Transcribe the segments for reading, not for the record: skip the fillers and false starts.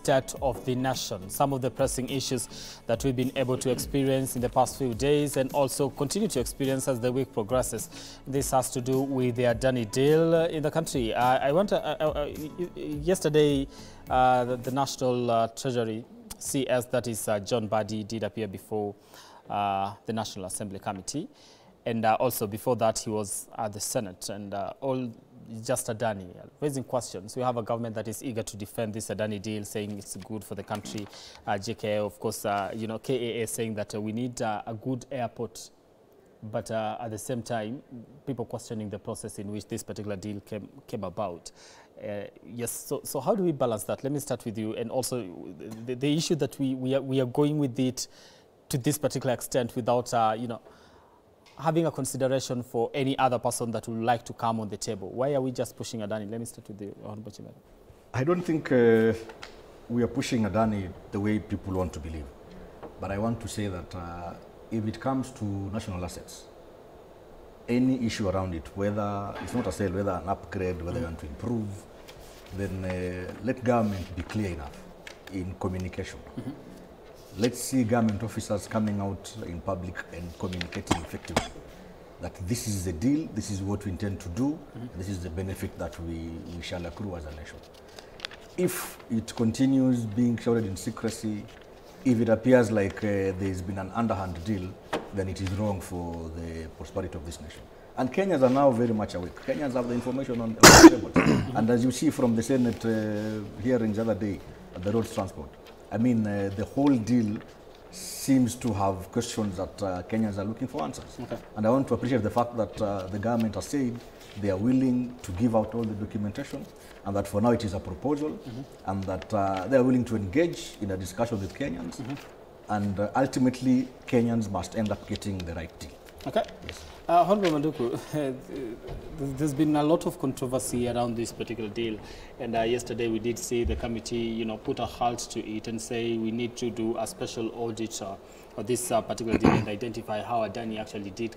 state of the nation, some of the pressing issues that we've been able to experience in the past few days and also continue to experience as the week progresses. This has to do with the Adani deal in the country. Yesterday, the National Treasury CS, that is John Badi, did appear before the National Assembly Committee. And also before that, he was at the Senate, and all just Adani, raising questions. We have a government that is eager to defend this Adani deal, saying it's good for the country. JKA, of course, KAA saying that we need a good airport. But at the same time, people questioning the process in which this particular deal came about. Yes, so how do we balance that? Let me start with you. And also the issue that we are going with it to this particular extent without, having a consideration for any other person that would like to come on the table. Why are we just pushing Adani? Let me start with the Honorable Chairman. I don't think we are pushing Adani the way people want to believe. But I want to say that if it comes to national assets, any issue around it, whether it's not a sale, whether an upgrade, whether you want to improve, then let government be clear enough in communication. Let's see government officers coming out in public and communicating effectively that this is the deal, this is what we intend to do, this is the benefit that we shall accrue as a nation. If it continues being shrouded in secrecy, if it appears like there's been an underhand deal, then it is wrong for the prosperity of this nation. And Kenyans are now very much awake. Kenyans have the information on the tables. And as you see from the Senate hearings the other day, the roads transport, I mean, the whole deal seems to have questions that Kenyans are looking for answers. Okay. And I want to appreciate the fact that the government has said they are willing to give out all the documentation, and that for now it is a proposal, and that they are willing to engage in a discussion with Kenyans, and ultimately Kenyans must end up getting the right deal. Okay. Yes. Honorable Manduku, there's been a lot of controversy around this particular deal, and yesterday we did see the committee, put a halt to it and say we need to do a special audit of this particular deal and identify how Adani actually did,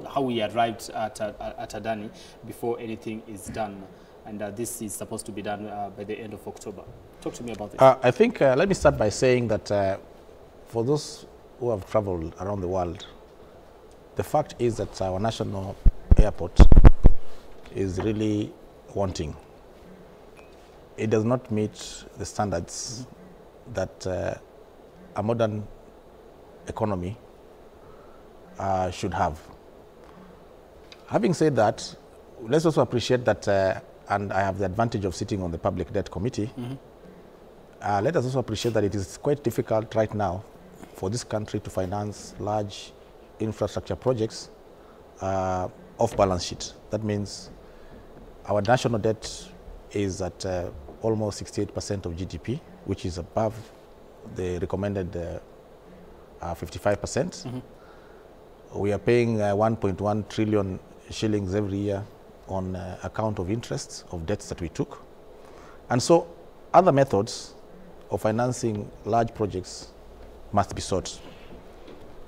how we arrived at Adani before anything is done. And this is supposed to be done by the end of October. Talk to me about this. I think, let me start by saying that for those who have traveled around the world, the fact is that our national airport is really wanting. It does not meet the standards that a modern economy should have. Having said that, let's also appreciate that, and I have the advantage of sitting on the Public Debt Committee, let us also appreciate that it is quite difficult right now for this country to finance large infrastructure projects off balance sheet. That means our national debt is at almost 68% of GDP, which is above the recommended 55%. We are paying 1.1 trillion shillings every year on account of interest of debts that we took. And so other methods of financing large projects must be sought.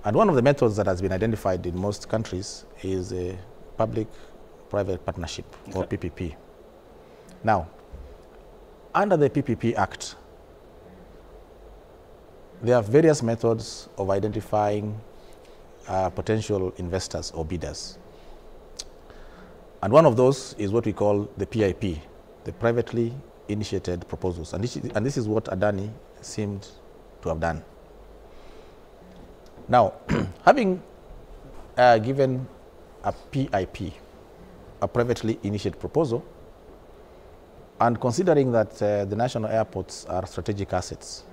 And one of the methods that has been identified in most countries is a public-private partnership, or PPP. Now, under the PPP Act, there are various methods of identifying potential investors or bidders. And one of those is what we call the PIP, the privately initiated proposals. And this is what Adani seemed to have done. Now, having given a PIP, a privately initiated proposal, and considering that the national airports are strategic assets,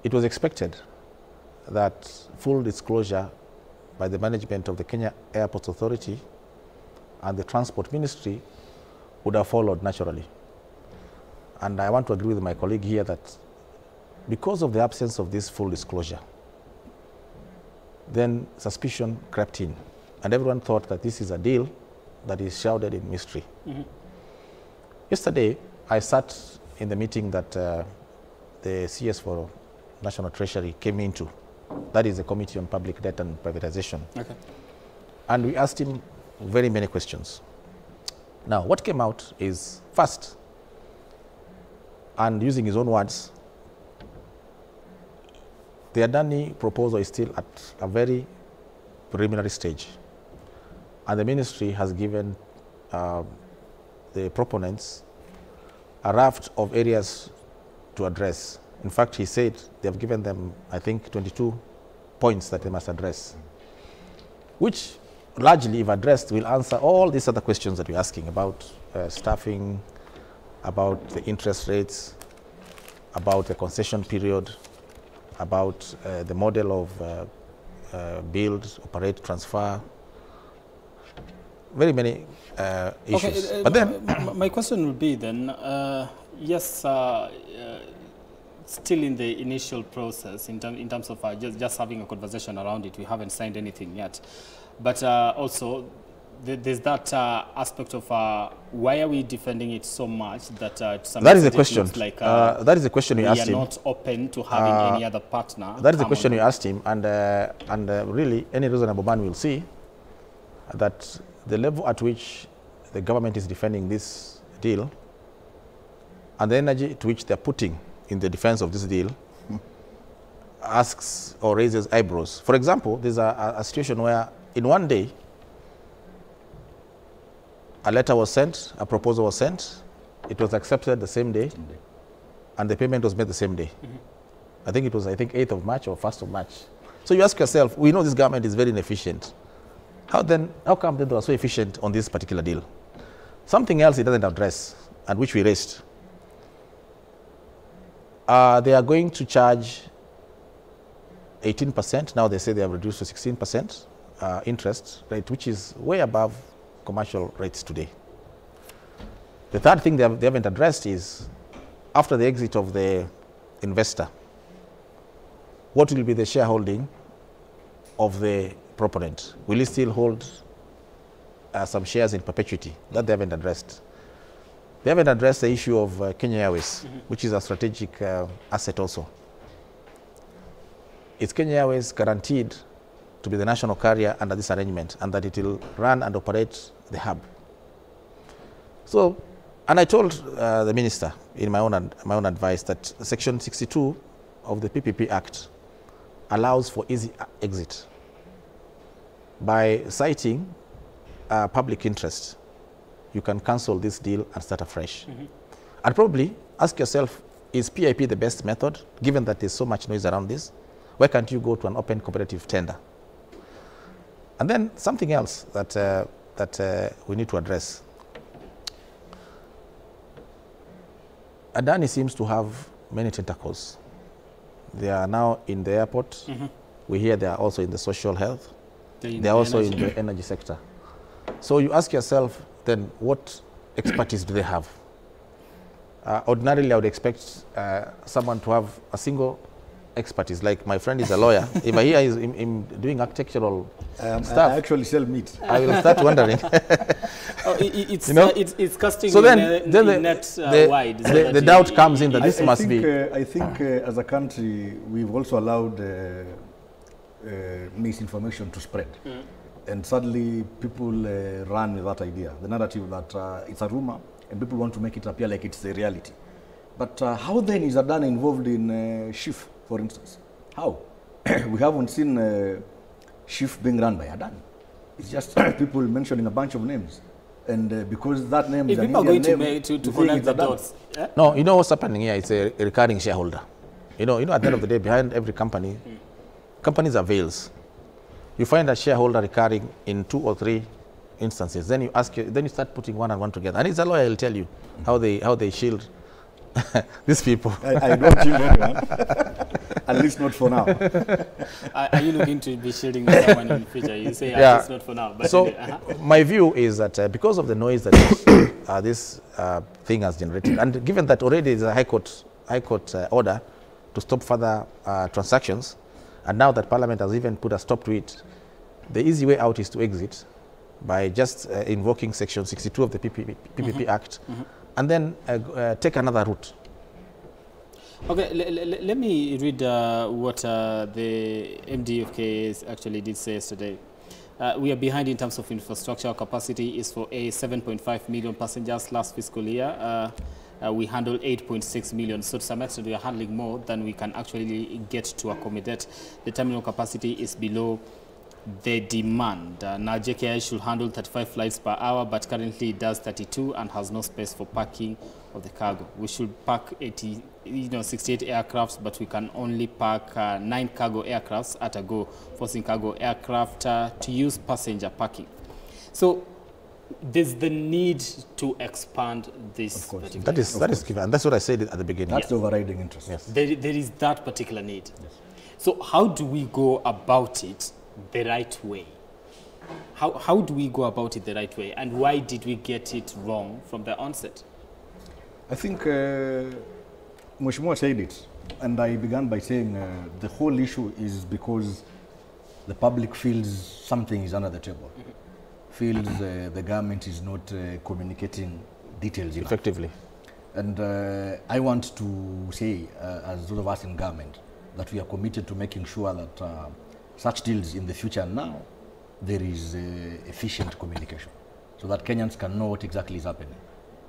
it was expected that full disclosure by the management of the Kenya Airports Authority and the Transport Ministry would have followed naturally. And I want to agree with my colleague here that because of the absence of this full disclosure, then suspicion crept in, and everyone thought that this is a deal that is shrouded in mystery. Yesterday, I sat in the meeting that the CS for National Treasury came into. That is the Committee on Public Debt and Privatization. Okay. And we asked him very many questions. Now, what came out is, first, and using his own words, the Adani proposal is still at a very preliminary stage. And the ministry has given the proponents a raft of areas to address. In fact, he said they have given them, I think, 22 points that they must address, which largely, if addressed, will answer all these other questions that we're asking about staffing, about the interest rates, about the concession period, about the model of build, operate, transfer, very many issues. Okay, but then, my question would be then, yes, still in the initial process, in terms of just having a conversation around it, we haven't signed anything yet. But also, there's that aspect of why are we defending it so much that that is the question. Like, that is the question you asked him. We are not open to having any other partner. That is the question you asked him, and really, any reasonable man will see that the level at which the government is defending this deal and the energy to which they're putting in the defense of this deal asks or raises eyebrows. For example, there's a situation where in one day, a letter was sent, a proposal was sent, it was accepted the same day, and the payment was made the same day. I think it was, 8th of March or 1st of March. So you ask yourself, we know this government is very inefficient. How come they were so efficient on this particular deal? Something else it doesn't address, and which we raised. They are going to charge 18%. Now they say they have reduced to 16% interest rate, which is way above commercial rates today. The third thing they haven't addressed is, after the exit of the investor, what will be the shareholding of the proponent? Will he still hold some shares in perpetuity? That they haven't addressed. They haven't addressed the issue of Kenya Airways, which is a strategic asset also. Is Kenya Airways guaranteed to be the national carrier under this arrangement, and that it will run and operate the hub? So, and I told the minister in my own advice that Section 62 of the PPP Act allows for easy exit by citing public interest. You can cancel this deal and start afresh. And probably ask yourself, is PIP the best method, given that there's so much noise around this? Why can't you go to an open competitive tender? And then something else that we need to address. Adani seems to have many tentacles. They are now in the airport. We hear they are also in the social health. They are also in the energy sector. So you ask yourself, then what expertise do they have? Ordinarily, I would expect someone to have a single expertise. Like my friend is a lawyer. If I hear him doing architectural stuff, I actually sell meat. I will start wondering. It's casting so then net wide. The doubt comes in that this must be. I think as a country, we've also allowed misinformation to spread. And suddenly people run with that idea, the narrative that it's a rumor, and people want to make it appear like it's a reality. But how then is Adani involved in SHIF, for instance? How? We haven't seen SHIF being run by Adani. It's just people mentioning a bunch of names. And because that name is an Indian name, to connect the dots. Yeah? No, you know what's happening here? It's a recurring shareholder. You know, at the end of the day, behind every company, companies are veils. You find a shareholder recurring in 2 or 3 instances. Then you then you start putting one and one together. And it's a lawyer will tell you how they shield these people. I don't shield anyone. At least not for now. Are you looking to be shielding someone in the future? You say at least not for now. But so my view is that because of the noise that this thing has generated, and given that already there is a high court order to stop further transactions, and now that Parliament has even put a stop to it, the easy way out is to exit by just invoking Section 62 of the PPP Act, and then take another route. Okay, let me read what the MD of KA actually did say yesterday. We are behind in terms of infrastructure. Our capacity is for a 7.5 million passengers last fiscal year. we handle 8.6 million. So to some extent, we are handling more than we can actually get to accommodate. The terminal capacity is below the demand. Now JKI should handle 35 flights per hour, but currently it does 32 and has no space for parking of the cargo. We should park 68 aircrafts, but we can only park 9 cargo aircrafts at a go, forcing cargo aircraft to use passenger parking. So there's the need to expand this. Of course. That is given, and that's what I said at the beginning. That's the overriding interest. Yes. There is that particular need. Yes. So how do we go about it the right way? How do we go about it the right way, and why did we get it wrong from the onset? I think Mheshimiwa said it, and I began by saying the whole issue is because the public feels something is under the table, feels the government is not communicating details enough. Effectively. And I want to say, as those of us in government, that we are committed to making sure that such deals in the future now, there is efficient communication, so that Kenyans can know what exactly is happening.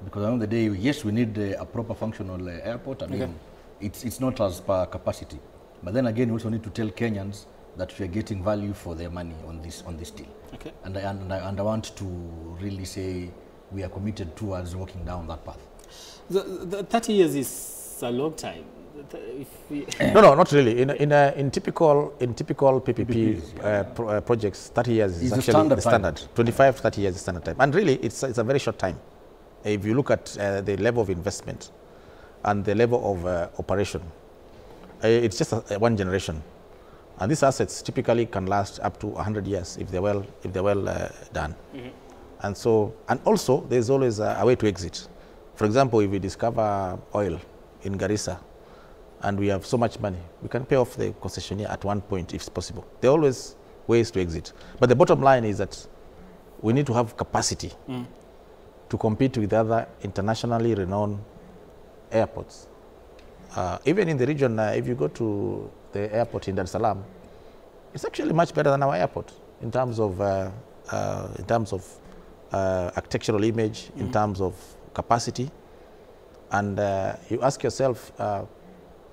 Because at the end of the day, yes, we need a proper functional airport. I mean, it's not as per capacity. But then again, we also need to tell Kenyans that we are getting value for their money on this deal. Okay. And I want to really say we are committed towards walking down that path. The 30 years is a long time. No, not really. In typical PPP projects, 30 years is actually the standard. 25, 30 years is standard time. And really, it's a very short time. If you look at the level of investment and the level of operation, it's just one generation. And these assets typically can last up to 100 years if they're well done. And also, there's always a way to exit. For example, if we discover oil in Garissa and we have so much money, we can pay off the concessionaire at one point if it's possible. There are always ways to exit. But the bottom line is that we need to have capacity to compete with other internationally renowned airports. Even in the region, if you go to the airport in Dar es Salaam, it's actually much better than our airport in terms of architectural image, in terms of capacity. And you ask yourself,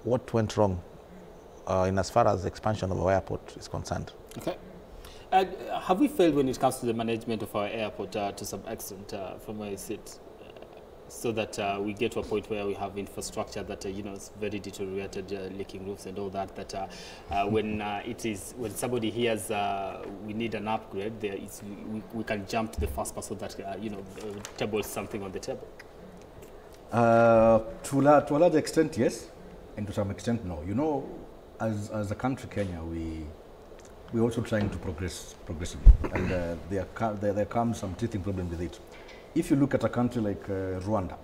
what went wrong in as far as the expansion of our airport is concerned? Okay. Have we failed when it comes to the management of our airport to some extent from where you sit, so that we get to a point where we have infrastructure that is very deteriorated, leaking roofs and all that, that when somebody hears we need an upgrade, we can jump to the first person that tables something on the table? To a large extent, yes, and to some extent, no. You know, as a country, Kenya, we're also trying to progress progressively, and there comes some teething problem with it. If you look at a country like Rwanda,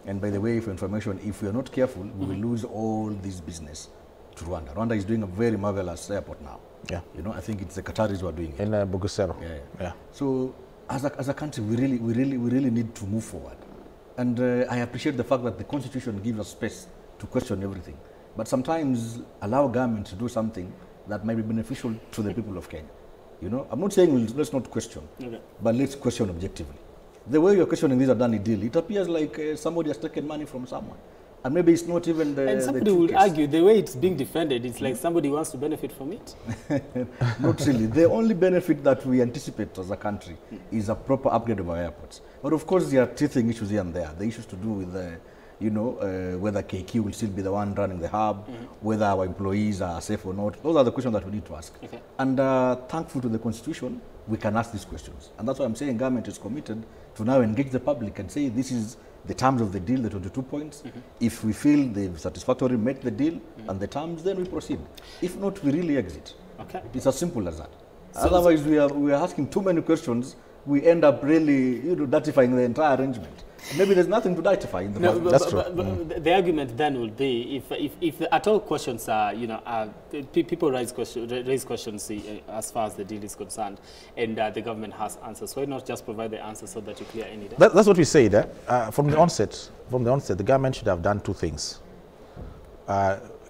and by the way, for information, if we are not careful, we will lose all this business to Rwanda. Rwanda is doing a very marvelous airport now. Yeah. You know, I think it's the Qataris who are doing it. In Bugesera. Yeah. So as a country, we really need to move forward. And I appreciate the fact that the Constitution gives us space to question everything. But sometimes allow government to do something that might be beneficial to the people of Kenya. You know, I'm not saying let's not question, but let's question objectively. The way you're questioning this Adani deal, it appears like somebody has taken money from someone. And maybe it's not even the... And somebody would argue, the way it's being defended, it's like somebody wants to benefit from it. Not really. The only benefit that we anticipate as a country is a proper upgrade of our airports. But of course, there are teething issues here and there. The issues to do with, whether KQ will still be the one running the hub, whether our employees are safe or not. Those are the questions that we need to ask. Okay. And thankful to the Constitution, we can ask these questions. And that's why I'm saying government is committed to now engage the public and say this is the terms of the deal, the 22 points. If we feel they've satisfactorily met the deal and the terms, then we proceed. If not, we really exit. Okay. It's as simple as that. So otherwise, we are asking too many questions. We end up really, dirtifying the entire arrangement. Maybe there's nothing to ditify in the first place. That's true. But the argument then will be, if at all questions are, people raise questions as far as the deal is concerned, and the government has answers. Why not just provide the answers so that you clear any doubt? That's what we said. From the onset, the government should have done two things.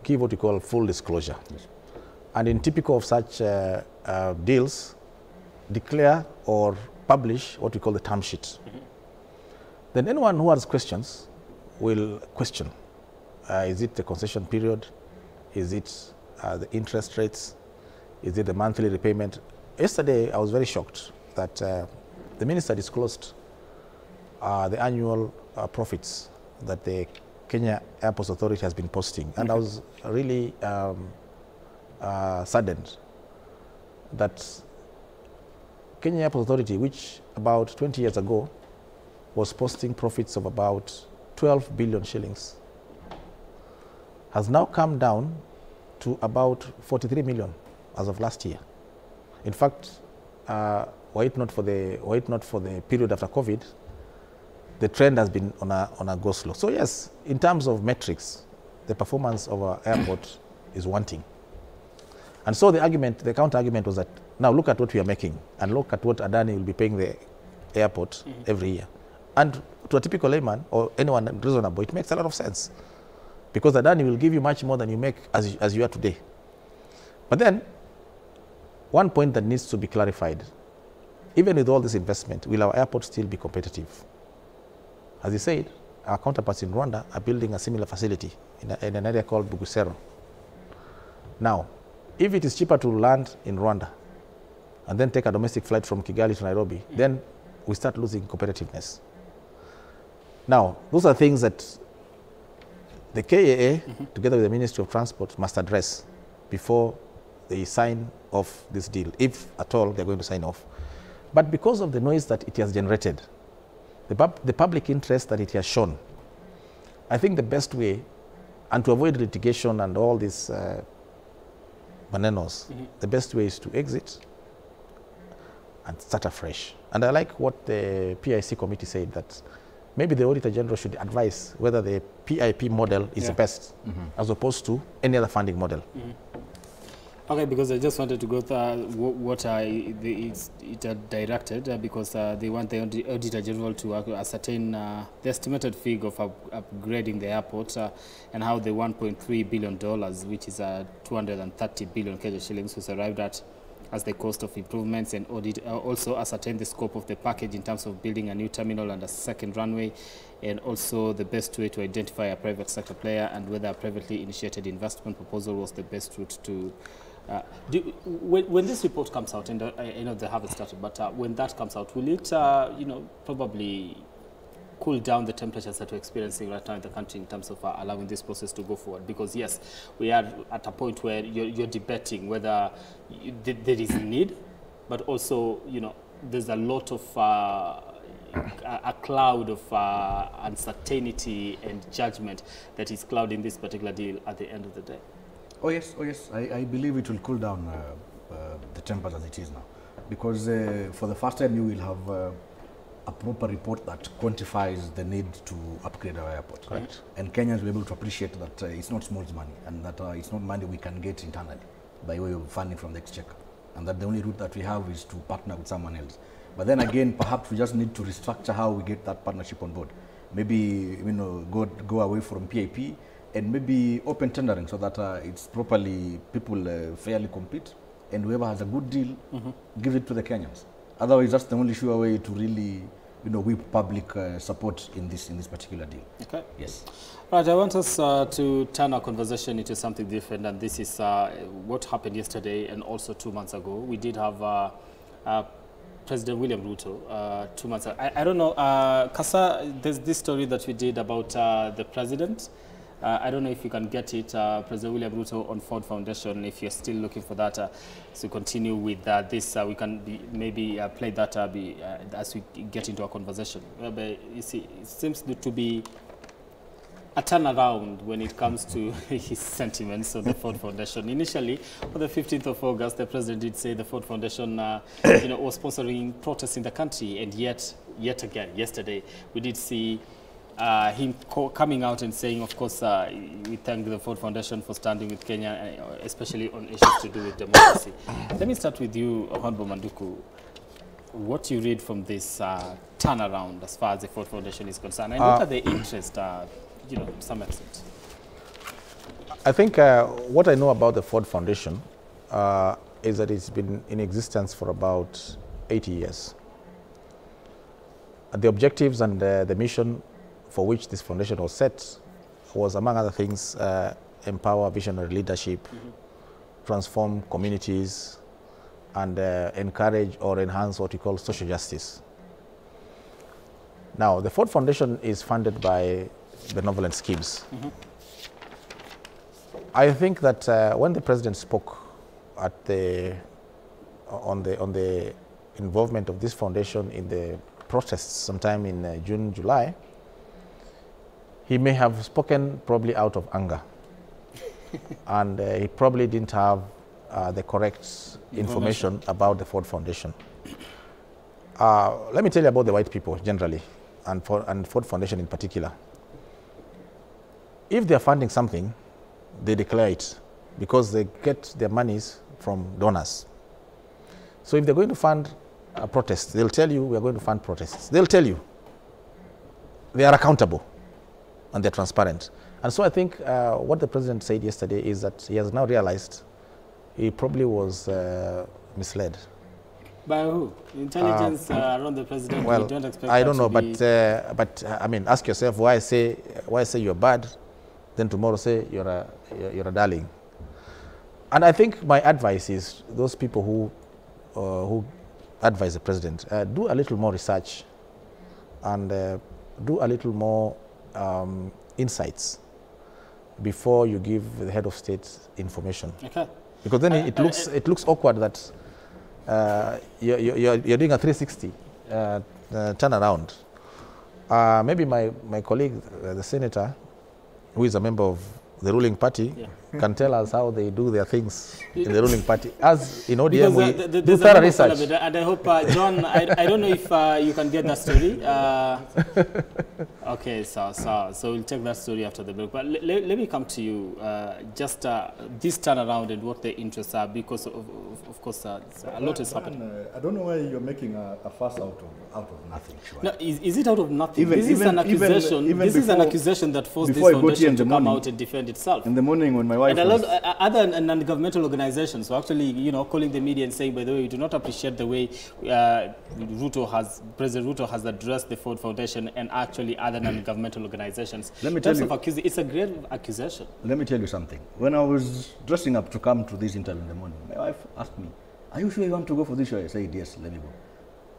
Give what we call full disclosure. Yes. And in typical of such deals, declare or publish what we call the term sheet. Then anyone who has questions will question. Is it the concession period? Is it the interest rates? Is it the monthly repayment? Yesterday, I was very shocked that the minister disclosed the annual profits that the Kenya Airports Authority has been posting. And I was really saddened that Kenya Airports Authority, which about 20 years ago was posting profits of about 12 billion shillings, has now come down to about 43 million as of last year. In fact, were it not for the period after COVID, the trend has been on a go slow. So yes, in terms of metrics, the performance of our airport is wanting. And so the counter argument was that, now look at what we are making and look at what Adani will be paying the airport every year. And to a typical layman or anyone reasonable, it makes a lot of sense, because Adani will give you much more than you make as you are today. But then, one point that needs to be clarified, even with all this investment, will our airport still be competitive? As he said, our counterparts in Rwanda are building a similar facility in an area called Bugusero. Now, if it is cheaper to land in Rwanda and then take a domestic flight from Kigali to Nairobi, then we start losing competitiveness. Now, those are things that the KAA, together with the Ministry of Transport, must address before they sign off this deal, if at all they're going to sign off. But because of the noise that it has generated, the public interest that it has shown, I think the best way, and to avoid litigation and all these bananas, the best way is to exit and start afresh. And I like what the PIC committee said, that maybe the Auditor General should advise whether the PIP model is the best, as opposed to any other funding model. Okay, because I just wanted to go through what it directed, because they want the Auditor General to ascertain the estimated figure of upgrading the airport and how the $1.3 billion, which is 230 billion Kenya shillings, was arrived at as the cost of improvements, and also ascertain the scope of the package in terms of building a new terminal and a second runway, and also the best way to identify a private sector player and whether a privately initiated investment proposal was the best route to... when this report comes out, and I know they haven't started, but when that comes out, will it, probably cool down the temperatures that we're experiencing right now in the country in terms of allowing this process to go forward? Because yes, we are at a point where you're debating whether there is a need, but also, there's a lot of a cloud of uncertainty and judgment that is clouding this particular deal at the end of the day. Oh yes, I believe it will cool down the tempers as it is now, because for the first time you will have a proper report that quantifies the need to upgrade our airport. Correct. And Kenyans will be able to appreciate that it's not small money, and that it's not money we can get internally by way of funding from the exchequer, and that the only route that we have is to partner with someone else. But then again, perhaps we just need to restructure how we get that partnership on board. Maybe go away from PIP and maybe open tendering, so that it's properly, people fairly compete, and whoever has a good deal, give it to the Kenyans. Otherwise, that's the only sure way to really, whip public support in this particular deal. Okay. Yes. Right. I want us to turn our conversation into something different, and this is what happened yesterday and also 2 months ago. We did have President William Ruto 2 months ago. I don't know, Kasa, there's this story that we did about the president. I don't know if you can get it, President William Ruto on Ford Foundation. If you're still looking for that, to continue with this, we can maybe play that as we get into our conversation. But you see, it seems to be a turnaround when it comes to his sentiments on the Ford Foundation. Initially, on the 15th of August, the president did say the Ford Foundation, was sponsoring protests in the country, and yet again, yesterday, we did see him coming out and saying, of course, we thank the Ford Foundation for standing with Kenya, especially on issues to do with democracy. Let me start with you, Honorable Manduku. What you read from this turnaround as far as the Ford Foundation is concerned, and what are the interests, to some extent? I think what I know about the Ford Foundation is that it's been in existence for about 80 years. The objectives and the mission for which this foundation was set was, among other things, empower visionary leadership, transform communities, and encourage or enhance what we call social justice. Now, the Ford Foundation is funded by benevolent schemes. I think that when the president spoke at on the involvement of this foundation in the protests sometime in June, July, he may have spoken probably out of anger. And he probably didn't have the correct information about the Ford Foundation. Let me tell you about the white people generally, and Ford Foundation in particular. If they're funding something, they declare it because they get their monies from donors. So if they're going to fund a protest, they'll tell you, we are going to fund protests. They'll tell you. They are accountable and they're transparent. And so I think what the president said yesterday is that he has now realized he probably was misled. By who? Intelligence around the president? Well, we don't expect I don't know, but I mean, ask yourself why I say you're bad, then tomorrow say you're a darling. And I think my advice is those people who advise the president, do a little more research and do a little more insights before you give the head of state information. Okay. Because then it looks awkward that you're doing a 360 turnaround. Maybe my colleague, the senator, who is a member of the ruling party, can tell us how they do their things in the ruling party. As in ODM, we do thorough research. And I hope, John, I don't know if you can get that story. Okay, so we'll take that story after the break. But let me come to you, just this turnaround and what the interests are, because of course a lot is happening. I don't know why you're making a fuss out of nothing. Sure. No, is it out of nothing? This is an accusation. This is an accusation that forced this foundation to come out and defend itself. In the morning when my wife and a lot other non-governmental organizations were actually, calling the media and saying, by the way, we do not appreciate the way President Ruto has addressed the Ford Foundation and actually other non-governmental organizations. Let me tell you, it's a great accusation. Let me tell you something. When I was dressing up to come to this interview in the morning, my wife asked me, "Are you sure you want to go for this show?" I said, "Yes, let me go."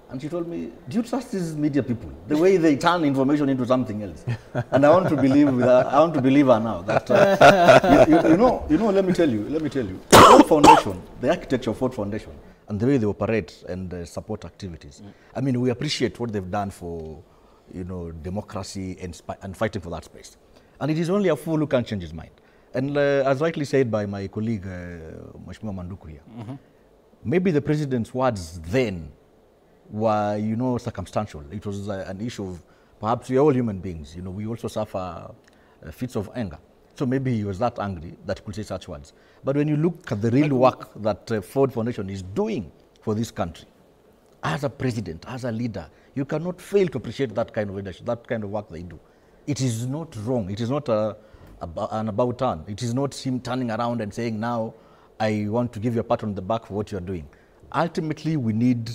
And she told me, "Do you trust these media people? The way they turn information into something else?" And I want to believe her. I want to believe her now. That let me tell you. Ford Foundation, the architecture of Ford Foundation, and the way they operate and support activities. I mean, we appreciate what they've done for, democracy and fighting for that space. And it is only a fool who can change his mind. And as rightly said by my colleague, Mheshimiwa Manduku here, maybe the president's words then were, circumstantial. It was an issue of, perhaps we are all human beings, we also suffer fits of anger. So maybe he was that angry that he could say such words. But when you look at the real work that Ford Foundation is doing for this country, as a president, as a leader, you cannot fail to appreciate that kind of leadership, that kind of work they do. It is not wrong. It is not an about turn. It is not him turning around and saying, now I want to give you a pat on the back for what you're doing. Ultimately, we need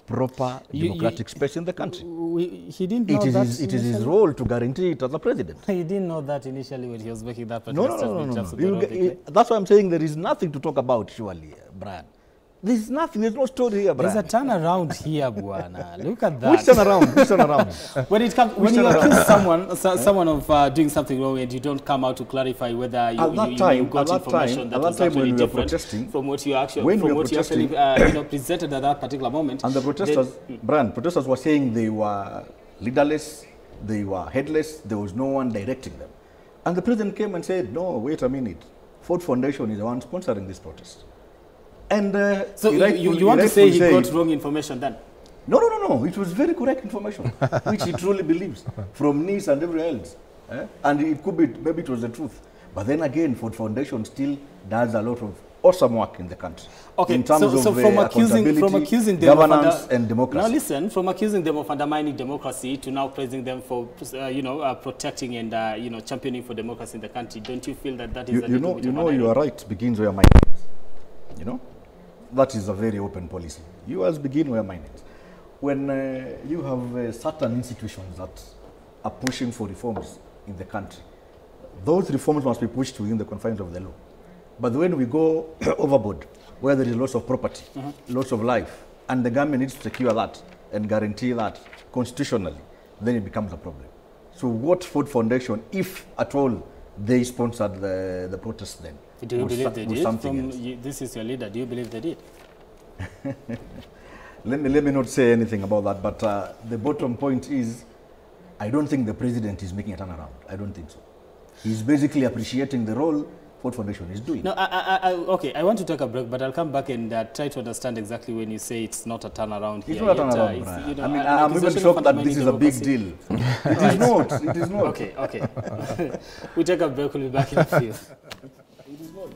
proper democratic space in the country. He didn't know that. It is his role to guarantee it as a president. He didn't know that initially when he was making that particular statement. No. That's why I'm saying there is nothing to talk about, surely, Brian. There's nothing. There's no story here, Brian. There's a turnaround here, Buana. Look at that. Which turnaround? When you accuse someone of doing something wrong and you don't come out to clarify whether you got information that was actually different from what you actually presented at that particular moment. And the protesters, Brian, protesters were saying they were leaderless, they were headless, there was no one directing them. And the president came and said, no, wait a minute. Ford Foundation is the one sponsoring this protest. And so you want to say he got wrong information then? No. It was very correct information, which he truly believes, from NIS and everywhere else. And it could be, maybe it was the truth. But then again, Ford Foundation still does a lot of awesome work in the country. Okay, in terms so of from accusing them governance and democracy. Now listen, from accusing them of undermining democracy to now praising them for, protecting and, championing for democracy in the country, don't you feel that is a little bit of you are right, begins where mine is. That is a very open policy. Yours begin where mine is. When you have certain institutions that are pushing for reforms in the country, those reforms must be pushed within the confines of the law. But when we go overboard, where there is loss of property, loss of life, and the government needs to secure that and guarantee that constitutionally, then it becomes a problem. So what Ford Foundation, if at all they sponsored the protests then? Do you believe they did? This is your leader. Do you believe they did? Let me not say anything about that, but the bottom point is, I don't think the president is making a turnaround. I don't think so. He's basically appreciating the role Ford Foundation is doing. No, okay, I want to take a break, but I'll come back and try to understand exactly when you say it's not a turnaround here. It's not a turnaround, Brian. You know, I mean, I'm even shocked that this is a big deal. It is not. It is not. Okay. We take a break. We'll be back in a few. It is not.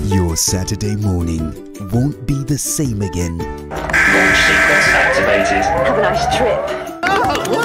Your Saturday morning won't be the same again. Launch sequence activated. Have a nice trip.